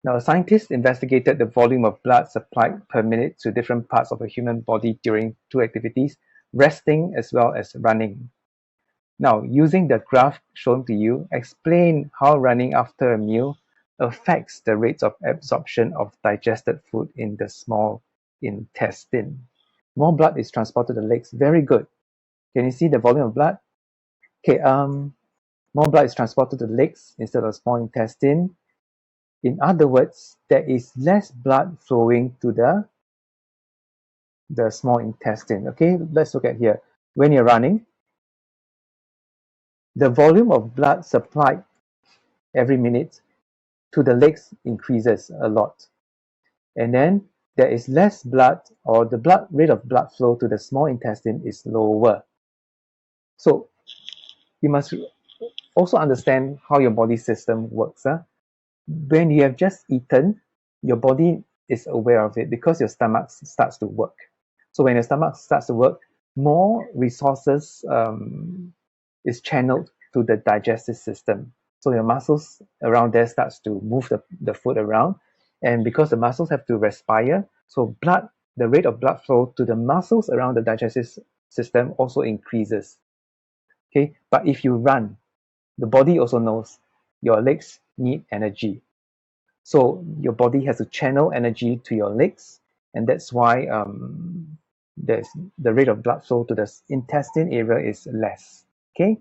Now, scientists investigated the volume of blood supplied per minute to different parts of a human body during two activities, resting as well as running. Now, using the graph shown to you, explain how running after a meal affects the rates of absorption of digested food in the small intestine. More blood is transported to the legs. Very good. Can you see the volume of blood? Okay, more blood is transported to the legs instead of small intestine. In other words, there is less blood flowing to the small intestine. Okay, let's look at here. When you're running, the volume of blood supplied every minute to the legs increases a lot. And then there is less blood, or the blood rate of blood flow to the small intestine is lower. So you must also understand how your body system works. When you have just eaten, your body is aware of it because your stomach starts to work. So when your stomach starts to work, more resources is channeled to the digestive system. So your muscles around there starts to move the food around. And because the muscles have to respire, so the rate of blood flow to the muscles around the digestive system also increases. Okay, but if you run, the body also knows your legs need energy. So your body has to channel energy to your legs, and that's why there's the rate of blood flow to the intestine area is less. Okay,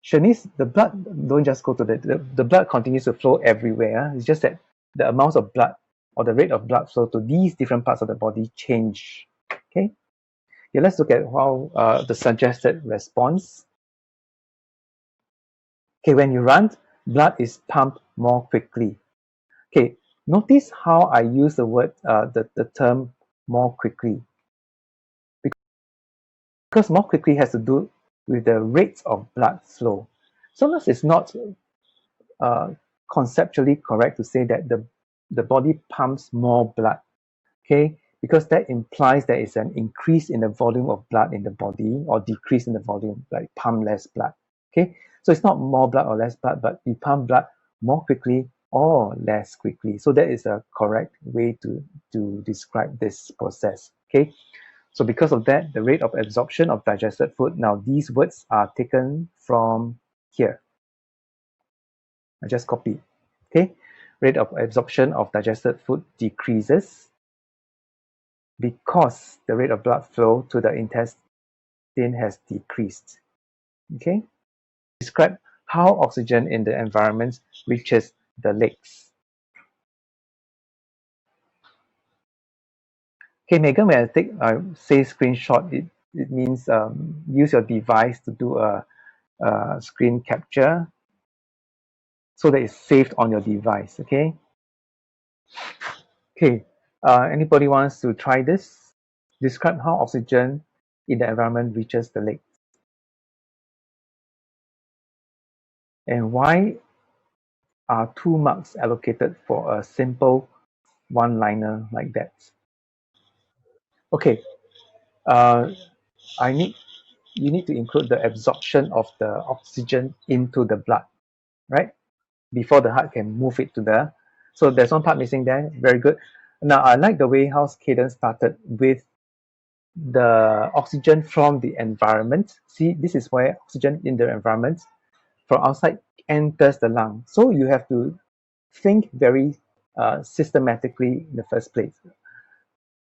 Shanice, the blood don't just go to the blood continues to flow everywhere. It's just that the amounts of blood or the rate of blood flow to these different parts of the body change. Okay, yeah, let's look at how the suggested response. Okay, when you run, blood is pumped more quickly. Okay, notice how I use the word, the term more quickly. Because more quickly has to do with the rates of blood flow. Sometimes it's not conceptually correct to say that the body pumps more blood, okay? Because that implies there is an increase in the volume of blood in the body or decrease in the volume, like pump less blood, okay? So it's not more blood or less blood, but you pump blood more quickly or less quickly. So that is a correct way to describe this process, okay? So because of that, the rate of absorption of digested food, now these words are taken from here. I just copy, okay? Rate of absorption of digested food decreases because the rate of blood flow to the intestine has decreased, okay? Describe how oxygen in the environment reaches the legs. Okay, Megan, when I say screenshot, it means use your device to do a screen capture so that it's saved on your device, okay? Okay, anybody wants to try this? Describe how oxygen in the environment reaches the legs. And why are 2 marks allocated for a simple one-liner like that? Okay, you need to include the absorption of the oxygen into the blood, right? Before the heart can move it to the, so there's one part missing there. Very good. Now I like the way how Cadence started with the oxygen from the environment. See, this is where oxygen in the environment from outside enters the lung. So you have to think very systematically in the first place.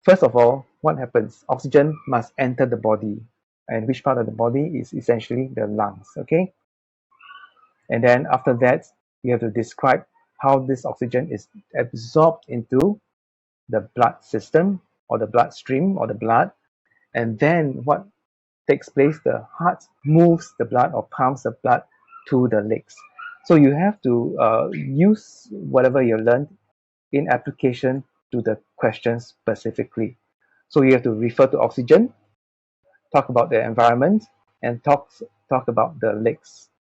First of all, what happens? Oxygen must enter the body. And which part of the body is essentially the lungs, okay? And then after that, you have to describe how this oxygen is absorbed into the blood system or the bloodstream or the blood. And then what takes place? The heart moves the blood or pumps the blood to the legs. So you have to use whatever you learned in application to the question specifically. So you have to refer to oxygen, talk about the environment, and talk about the legs.